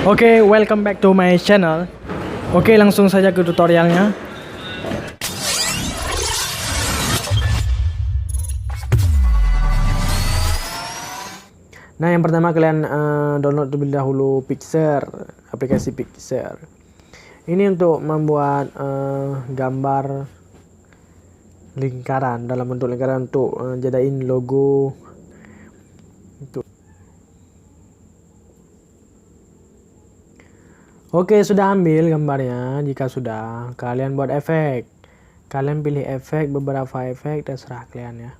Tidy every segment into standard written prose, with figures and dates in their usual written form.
Oke, welcome back to my channel. Oke, langsung saja ke tutorialnya. Nah, yang pertama kalian download terlebih dahulu Pixar, aplikasi Pixar. Ini untuk membuat gambar lingkaran, dalam bentuk lingkaran untuk jadiin logo. Oke, sudah ambil gambarnya. Jika sudah, kalian buat efek. Kalian pilih efek, beberapa efek, terserah kalian ya.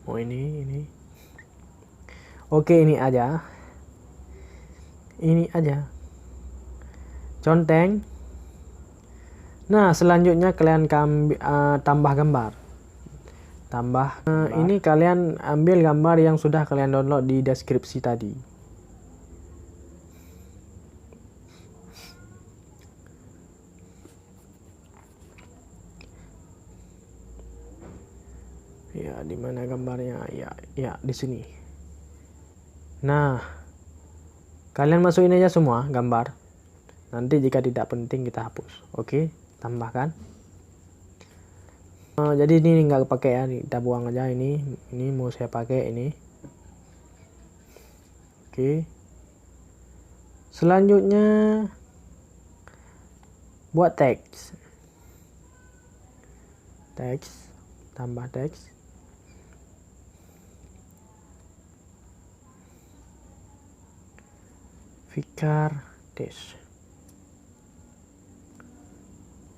Oh, ini. Oke, ini aja. Ini aja. Conteng. Nah, selanjutnya kalian tambah gambar. Ini kalian ambil gambar yang sudah kalian download di deskripsi tadi. Ya, di mana gambarnya? Ya, di sini. Nah, kalian masukin aja semua gambar. Nanti jika tidak penting kita hapus. Oke, tambahkan. Jadi ini nggak pakai ya, kita buang aja ini. Ini mau saya pakai ini. Oke. Selanjutnya buat teks. Tambah teks. Fikar Des.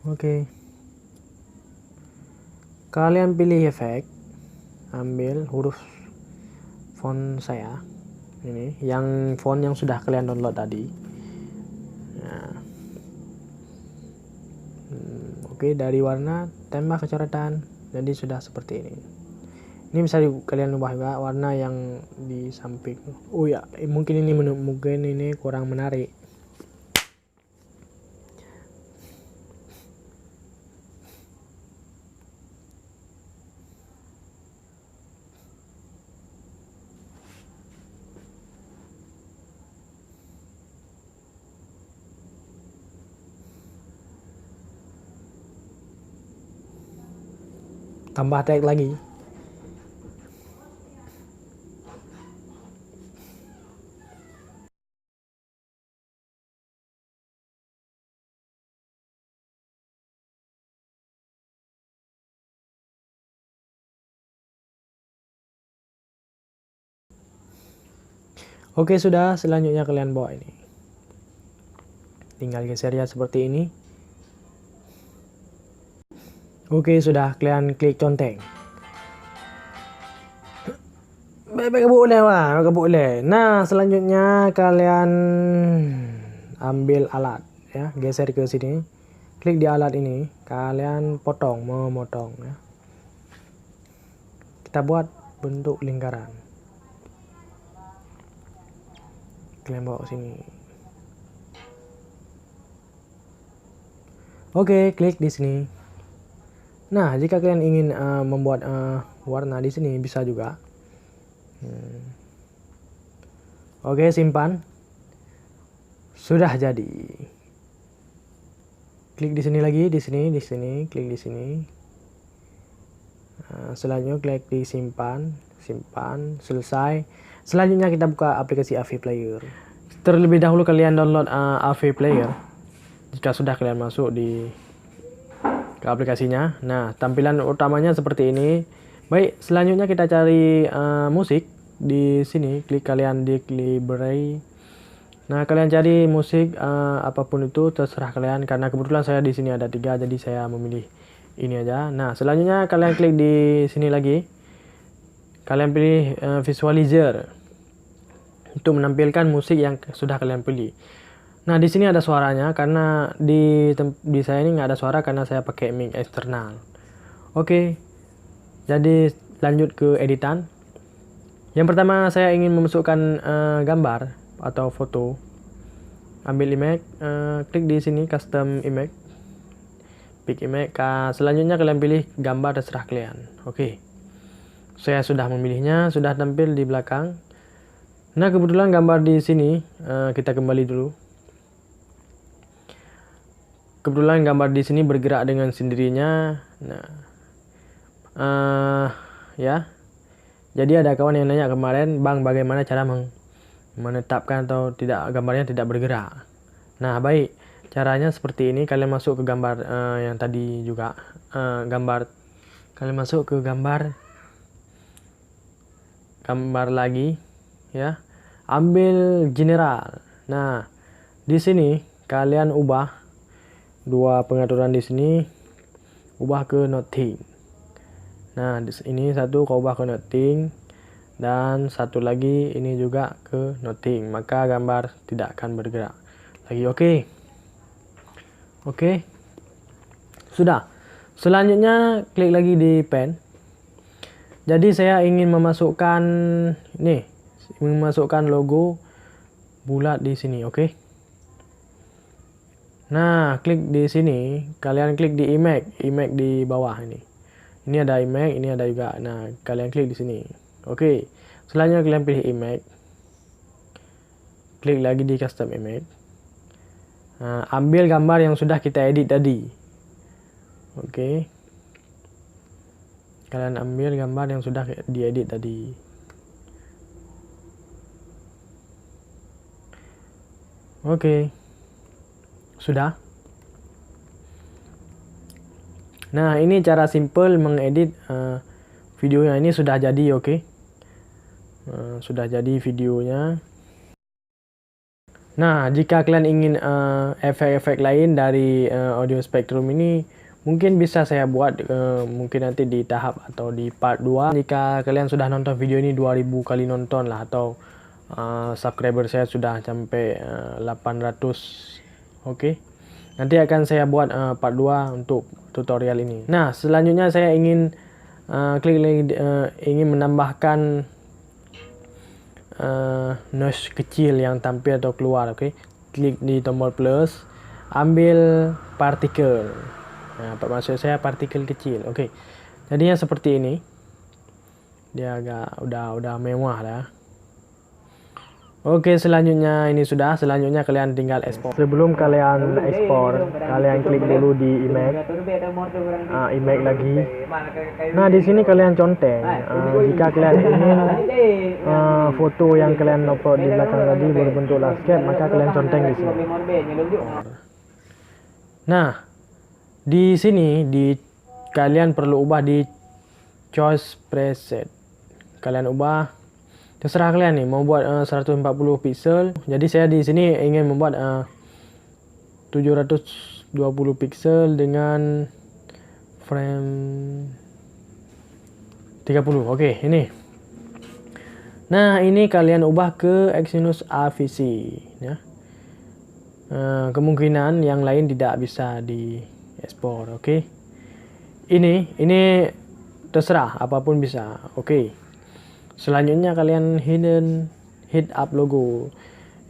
Oke. Kalian pilih efek, ambil huruf font saya. Ini yang font yang sudah kalian download tadi. Nah. Oke, dari warna tambah kecoretan. Jadi sudah seperti ini. Ini bisa kalian ubah juga warna yang di samping. Oh ya, mungkin ini kurang menarik. Tambah tag lagi. Oke, sudah. Selanjutnya kalian bawa ini. Tinggal geser ya seperti ini. Oke, sudah. Kalian klik conteng. Boleh. Nah, selanjutnya kalian ambil alat ya, geser ke sini. Klik di alat ini, kalian memotong ya. Kita buat bentuk lingkaran. Kalian bawa sini. Oke, klik di sini. Nah, jika kalian ingin membuat warna di sini bisa juga. Oke, simpan. Sudah jadi. Klik di sini lagi, di sini, klik di sini. Selanjutnya klik di simpan, selesai. Selanjutnya kita buka aplikasi AV Player. Terlebih dahulu kalian download AV Player. Jika sudah kalian masuk ke aplikasinya. Nah, tampilan utamanya seperti ini. Baik, selanjutnya kita cari musik di sini. Kalian di library. Nah, kalian cari musik apapun itu terserah kalian. Karena kebetulan saya di sini ada 3, jadi saya memilih ini aja. Nah, selanjutnya kalian klik di sini lagi. Kalian pilih visualizer untuk menampilkan musik yang sudah kalian pilih. Nah, di sini ada suaranya karena di saya ini nggak ada suara karena saya pakai mic eksternal. Oke. Jadi lanjut ke editan. Yang pertama saya ingin memasukkan gambar atau foto. Ambil image, klik di sini custom image. Pick image. Selanjutnya kalian pilih gambar terserah kalian. Oke. Saya sudah memilihnya, sudah tampil di belakang. Nah, kebetulan gambar di sini kita kembali dulu. Kebetulan gambar di sini bergerak dengan sendirinya. Nah, ya. Jadi ada kawan yang nanya kemarin, Bang, bagaimana cara menetapkan atau tidak gambarnya tidak bergerak. Nah, baik. Caranya seperti ini. Kalian masuk ke gambar yang tadi juga. Kalian masuk ke gambar lagi, ya. Ambil general. Nah, di sini kalian ubah dua pengaturan di sini, ubah ke nothing. Nah, di sini satu kau ubah ke nothing dan satu lagi ini juga ke nothing, maka gambar tidak akan bergerak lagi. Oke. Sudah. Selanjutnya klik lagi di pen. Jadi saya ingin memasukkan logo bulat di sini, oke. Nah, klik di sini, kalian klik di image di bawah ini. Ini ada image, ini ada juga. Nah, kalian klik di sini. Oke. Selanjutnya kalian pilih image. Klik lagi di custom image. Nah, ambil gambar yang sudah kita edit tadi. Oke. Kalian ambil gambar yang sudah diedit tadi. Oke. Sudah. Nah, ini cara simple mengedit videonya. Ini sudah jadi, oke. Sudah jadi videonya. Nah, jika kalian ingin efek-efek lain dari Audio Spectrum ini, mungkin bisa saya buat mungkin nanti di tahap atau di part 2. Jika kalian sudah nonton video ini 2000 kali nonton lah, atau subscriber saya sudah sampai 800. Oke. Nanti akan saya buat part 2 untuk tutorial ini. Nah, selanjutnya saya ingin klik lagi, ingin menambahkan noise kecil yang tampil atau keluar, oke. Klik di tombol plus, ambil partikel. Nah, maksud saya partikel kecil, oke. Jadinya seperti ini. Dia agak udah mewah lah. Oke, selanjutnya ini sudah. Selanjutnya kalian tinggal ekspor. Sebelum kalian ekspor, kalian klik dulu di image. Image lagi. Nah, di sini kalian conteng. Jika kalian ingin foto yang kalian upload di belakang tadi berbentuk landscape, maka kalian conteng di sini. Nah, di sini kalian perlu ubah di choice preset. Kalian ubah. Terserah kalian nih mau buat 140 pixel. Jadi saya di sini ingin membuat 720 pixel dengan frame 30. Oke, ini. Nah, ini kalian ubah ke Exynos AVC, ya. Kemungkinan yang lain tidak bisa diekspor, oke. Ini terserah, apapun bisa, oke. Selanjutnya kalian hit up logo.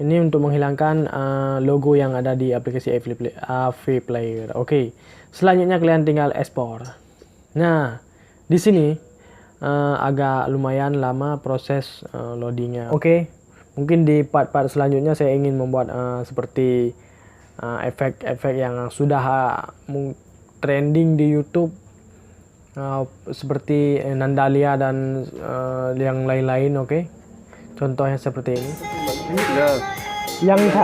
Ini untuk menghilangkan logo yang ada di aplikasi AV Player. Oke. Selanjutnya kalian tinggal ekspor. Nah, di sini agak lumayan lama proses loadingnya. Oke. Mungkin di part-part selanjutnya saya ingin membuat seperti efek-efek yang sudah trending di YouTube. Seperti Nandalia dan yang lain-lain, oke. Contohnya seperti ini. Yang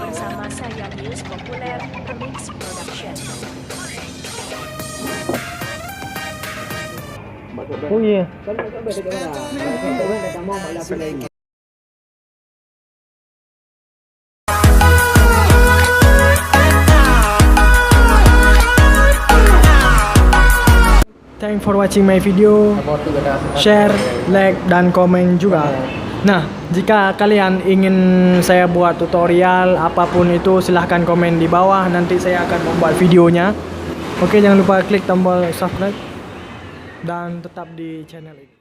bersama saya News Populer Remix Production. Oh iya. Thanks for watching my video. Share, like, dan komen juga. Nah, jika kalian ingin saya buat tutorial apapun itu, silahkan komen di bawah. Nanti saya akan membuat videonya. Oke, jangan lupa klik tombol subscribe dan tetap di channel ini.